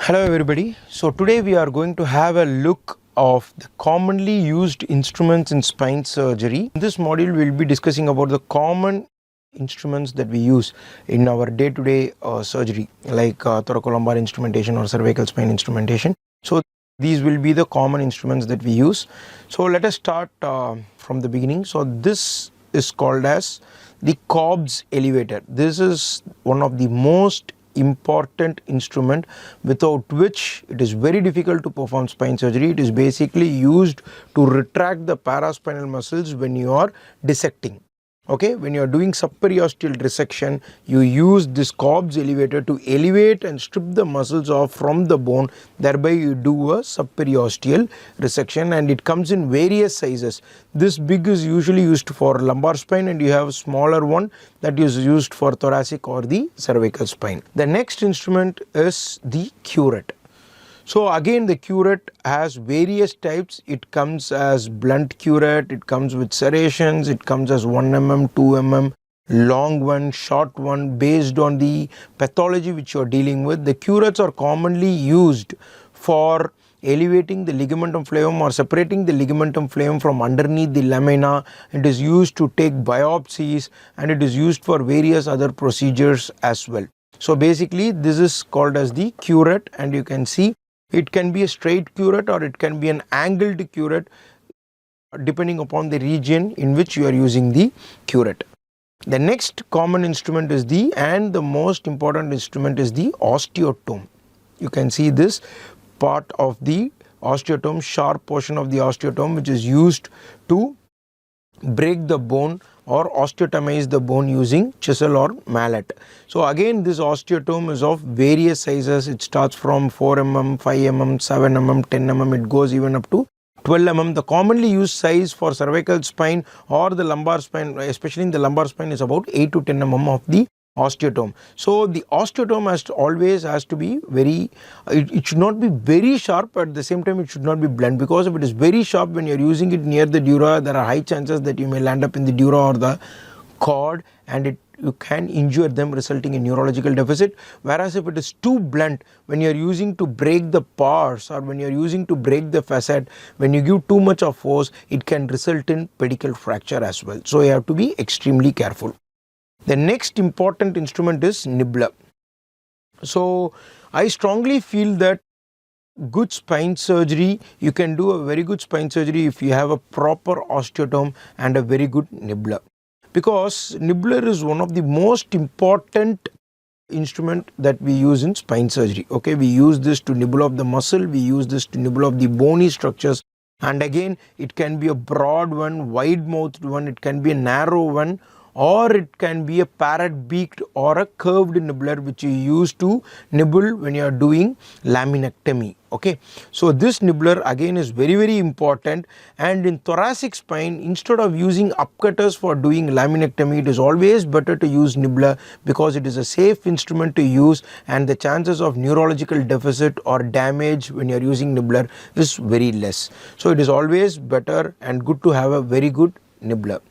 Hello everybody. So today we are going to have a look of the commonly used instruments in spine surgery. In this module we will be discussing about the common instruments that we use in our day-to-day surgery like thoracolumbar instrumentation or cervical spine instrumentation. So these will be the common instruments that we use. So let us start from the beginning. So this is called as the Cobs Elevator. This is one of the most important instrument without which it is very difficult to perform spine surgery. It is basically used to retract the paraspinal muscles when you are dissecting. Okay, when you are doing subperiosteal dissection, you use this Cobs elevator to elevate and strip the muscles off from the bone, thereby you do a subperiosteal resection, and it comes in various sizes. This big is usually used for lumbar spine, and you have a smaller one that is used for thoracic or the cervical spine. The next instrument is the Curette. So again, the Curette has various types. It comes as blunt Curette, it comes with serrations, it comes as 1 mm, 2 mm, long one, short one, based on the pathology which you are dealing with. The Curettes are commonly used for elevating the ligamentum flavum or separating the ligamentum flavum from underneath the lamina. It is used to take biopsies, and it is used for various other procedures as well. So basically this is called as the Curette, and you can see it can be a straight Curette or it can be an angled Curette depending upon the region in which you are using the Curette. The next common instrument is the most important instrument is the Osteotom. You can see this part of the osteotom, sharp portion of the osteotom, which is used to break the bone or osteotomize the bone using chisel or mallet. So again, this osteotom is of various sizes. It starts from 4 mm, 5 mm, 7 mm, 10 mm, it goes even up to 12 mm. The commonly used size for cervical spine or the lumbar spine, especially in the lumbar spine, is about 8 to 10 mm of the osteotom. So the osteotom has to be very, it should not be very sharp, but at the same time it should not be blunt, because if it is very sharp when you are using it near the dura, there are high chances that you may land up in the dura or the cord, and you can injure them, resulting in neurological deficit. Whereas if it is too blunt, when you are using to break the pars or when you are using to break the facet, when you give too much of force, it can result in pedicle fracture as well. So you have to be extremely careful. The next important instrument is Nebula. So I strongly feel that good spine surgery, you can do a very good spine surgery if you have a proper osteotom and a very good Nebula, because Nebula is one of the most important instrument that we use in spine surgery. Okay, we use this to nibble off the muscle, we use this to nibble off the bony structures, and again it can be a broad one, wide mouthed one, it can be a narrow one, or it can be a parrot beaked or a curved nibbler, which you use to nibble when you are doing laminectomy. Okay, so this nibbler again is very important, and in thoracic spine, instead of using upcutters for doing laminectomy, it is always better to use nibbler, because it is a safe instrument to use and the chances of neurological deficit or damage when you are using nibbler is very less. So it is always better and good to have a very good nibbler.